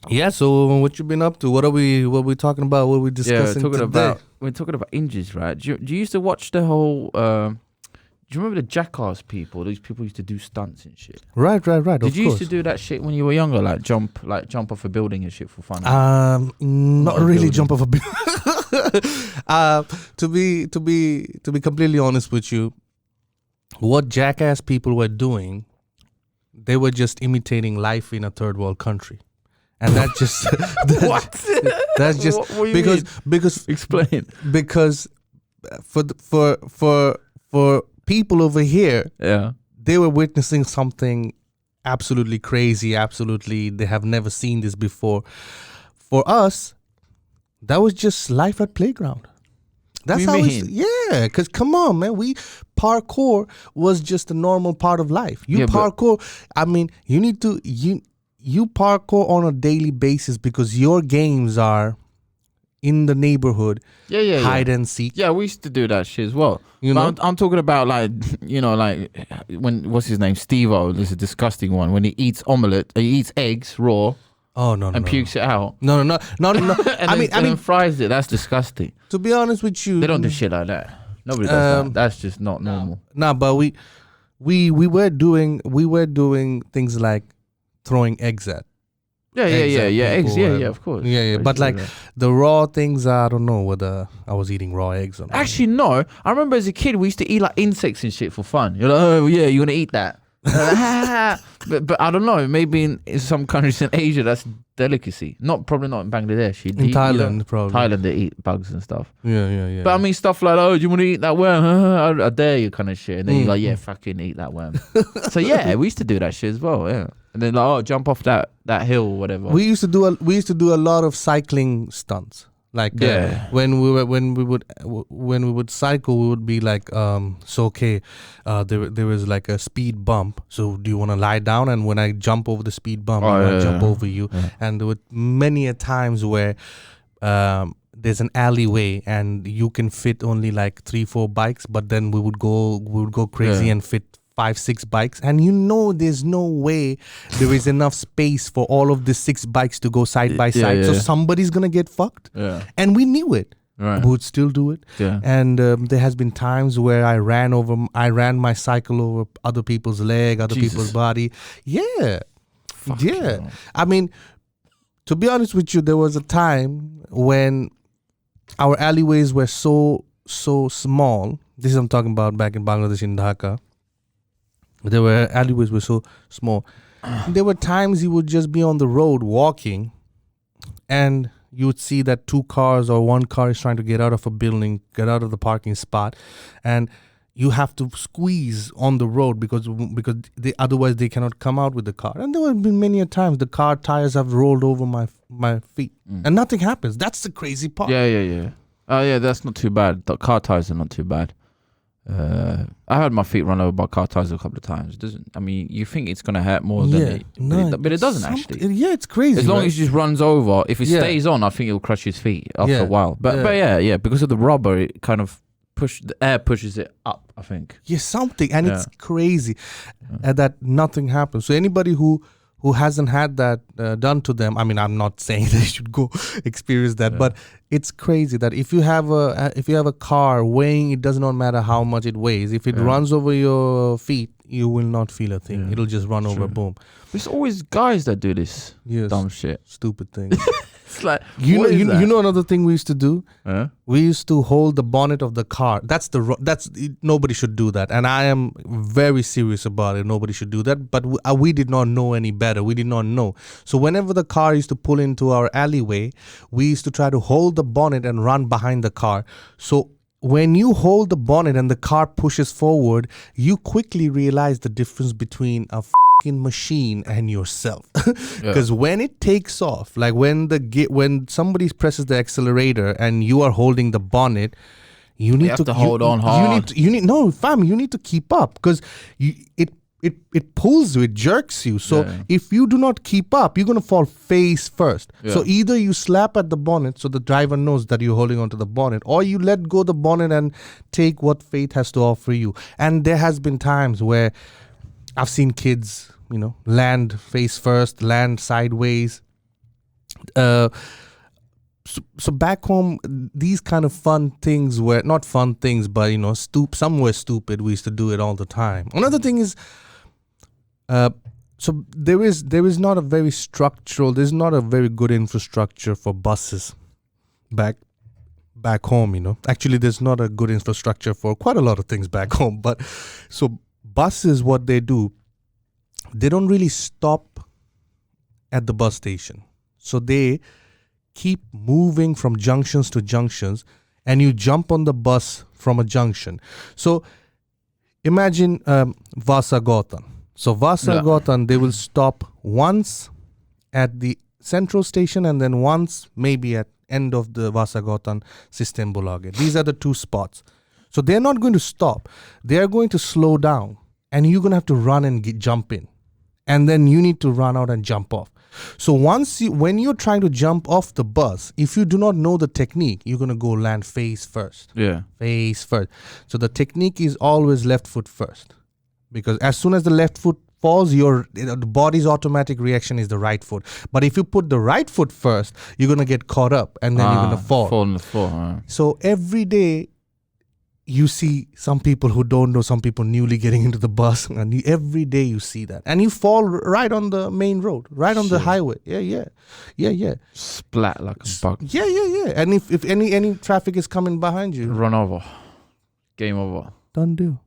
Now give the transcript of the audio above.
Yeah. So what you been up to? What are we talking about? What are we discussing today? We're talking about injuries, right? Do you used to watch the whole? Do you remember the Jackass people? These people used to do stunts and shit. Right. Did you used to do that shit when you were younger, like jump off a building and shit for fun? Not really jump off a building. To be completely honest with you, what Jackass people were doing, they were just imitating life in a third world country. And that just what? That's just what because explain. Because for people over here, they were witnessing something absolutely crazy, absolutely they have never seen this before. For us, that was just life at playground. That's how yeah, because come on, man, parkour was just a normal part of life. You parkour on a daily basis because your games are in the neighborhood. Hide and seek. Yeah, we used to do that shit as well. You know, I'm talking about like when what's his name, Steve-O. This is a disgusting one. When he eats eggs raw. Oh no! And pukes it out. No. and I mean, fries it. That's disgusting. To be honest with you, they don't do shit like that. Nobody does that. That's just not normal. No, but we were doing things like throwing eggs at. Eggs, of course. But like the raw things, I don't know whether I was eating raw eggs or not. Actually, no. I remember as a kid we used to eat like insects and shit for fun. You're like, oh yeah, you want to eat that? but I don't know. Maybe in some countries in Asia that's delicacy. Probably not in Bangladesh. In Thailand, probably. Thailand they eat bugs and stuff. Yeah. But I mean stuff like, oh, do you want to eat that worm? I dare you, kind of shit. And then you're like, yeah, fucking eat that worm. So yeah, we used to do that shit as well. Yeah. And then like, oh, jump off that hill or whatever. We used to do a lot of cycling stunts. Like when we would cycle, we would be like, there was like a speed bump. So do you want to lie down? And when I jump over the speed bump, I jump over you. Yeah. And there were many a times where there's an alleyway and you can fit only like 3-4 bikes, but then we would go crazy and fit 5-6 bikes, and there's no way there is enough space for all of the 6 bikes to go side by side. So somebody's gonna get fucked. And we knew it. Right. We would still do it. And there has been times where I ran my cycle over other people's leg, people's body. I mean, to be honest with you, there was a time when our alleyways were so small. This is I'm talking about back in Bangladesh, in Dhaka. Alleyways were so small. There were times you would just be on the road walking and you would see that 2 cars or 1 car is trying to get out of a building, get out of the parking spot, and you have to squeeze on the road because otherwise they cannot come out with the car. And there have been many a times the car tires have rolled over my feet and nothing happens. That's the crazy part. Yeah. Oh yeah, that's not too bad. The car tires are not too bad. I had my feet run over by car tires a couple of times. You think it's gonna hurt more than but it doesn't actually. Yeah, it's crazy. As long as it just runs over, if it stays on, I think it'll crush his feet after a while. But because of the rubber, it kind of the air pushes it up, I think. Yeah, something, and it's crazy that nothing happens. So anybody who hasn't had that done to them, I mean, I'm not saying they should go experience that, but it's crazy that if you have a car weighing, it does not matter how much it weighs. If it runs over your feet, you will not feel a thing. It'll just run over, boom. There's always guys that do this dumb shit, stupid thing. It's like, you know another thing we used to do. We used to hold the bonnet of the car. That's nobody should do that, and I am very serious about it. Nobody should do that. But we did not know any better. We did not know. So whenever the car used to pull into our alleyway, we used to try to hold the bonnet and run behind the car. So when you hold the bonnet and the car pushes forward, you quickly realize the difference between a machine and yourself. Because when it takes off, like when somebody presses the accelerator and you are holding the bonnet, you need to hold on hard. You need to keep up because it pulls you, it jerks you. So if you do not keep up, you're going to fall face first. So either you slap at the bonnet so the driver knows that you're holding onto the bonnet, or you let go the bonnet and take what fate has to offer you. And there has been times where I've seen kids, land face first, land sideways, So back home, these kind of fun things were not fun things, but some were stupid. We used to do it all the time. Another thing is, so there is not a very structural. There's not a very good infrastructure for buses back home. Actually, there's not a good infrastructure for quite a lot of things back home. But so buses, what they do, they don't really stop at the bus station. So they keep moving from junctions to junctions, and you jump on the bus from a junction. So imagine Vasagotan. So Vasagotan, they will stop once at the central station and then once maybe at end of the Vasagotan Systembolaget. These are the two spots. So they're not going to stop. They are going to slow down, and you're going to have to run and jump in. And then you need to run out and jump off. So when you're trying to jump off the bus, if you do not know the technique, you're going to go land face first. Yeah. Face first. So the technique is always left foot first. Because as soon as the left foot falls, the body's automatic reaction is the right foot. But if you put the right foot first, you're going to get caught up and then you're going to fall. Fall on the floor. Right. So every day, you see some people who don't know, some people newly getting into the bus, and every day you see that. And you fall right on the main road, right on the highway. Yeah. Splat like a bug. Yeah. And if any traffic is coming behind you, Run over. Game over. Done deal.